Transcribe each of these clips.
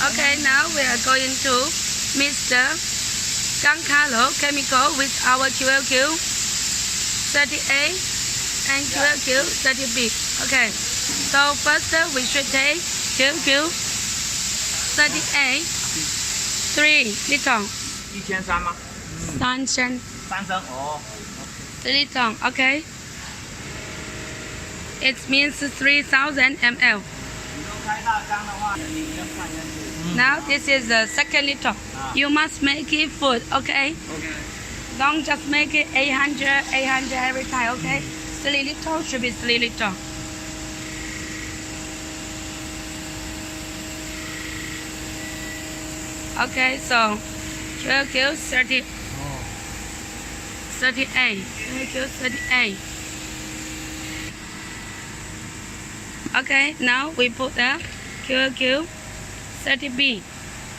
Okay, now we are going to mix the Gancalo chemical with our QLQ 30A and QLQ 30B. Okay, so first we should take QLQ 30A 3 liter. 1300吗3升？3升哦。 3 liter. Okay. It means 3,000 ml. Now this is the second liter. You must make it full, okay? Okay. Don't just make it 800 every time, okay? 3 liter should be 3 liter. Okay, so QQ 30, 38, QQ 38. Okay, now we put the QQ 30B,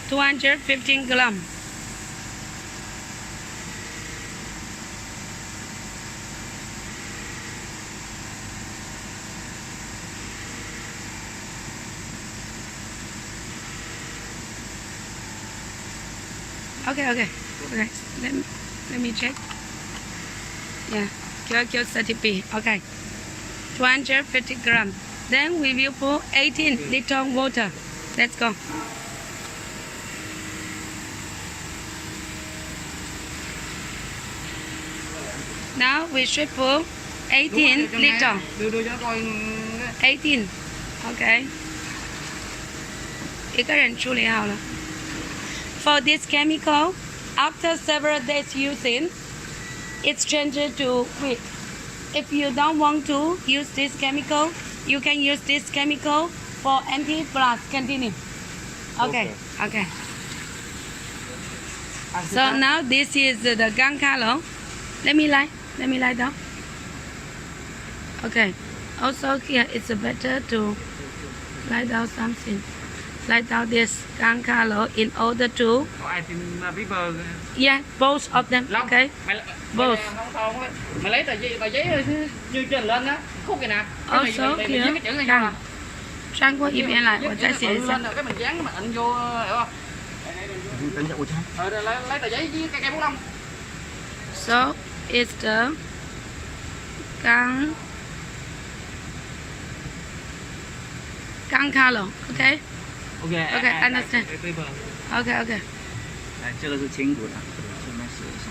215 gram. Okay. Let me check. Yeah, QQ 30B. Okay, 250 gram. Then we will put 18 liter water. Let's go. Now we should put 18 liter. 18. Okay. 一个人处理好了。For this chemical, after several days using, it's changed to weak. If you don't want to use this chemical, you can use this chemical for anti-flash. Continue. Okay. So now this is the Gancalo. Let me lie down. Okay. Also here it's better to lie down something. Lie down this Gancalo in order to. Có ai tìm paper? Yeah, both of them. Long. Okay. Both. Mày lấy tờ giấy như trên lên á, khúc kìa nè. Also here. Trang qua一边来，我再写一下。 Cái mình dán mình in vô, hiểu không? Lấy tờ giấy với cây bút lông. So it's the Gancalo. Okay. Okay, understand. Okay. 来，这个是清骨的，顺便试一下。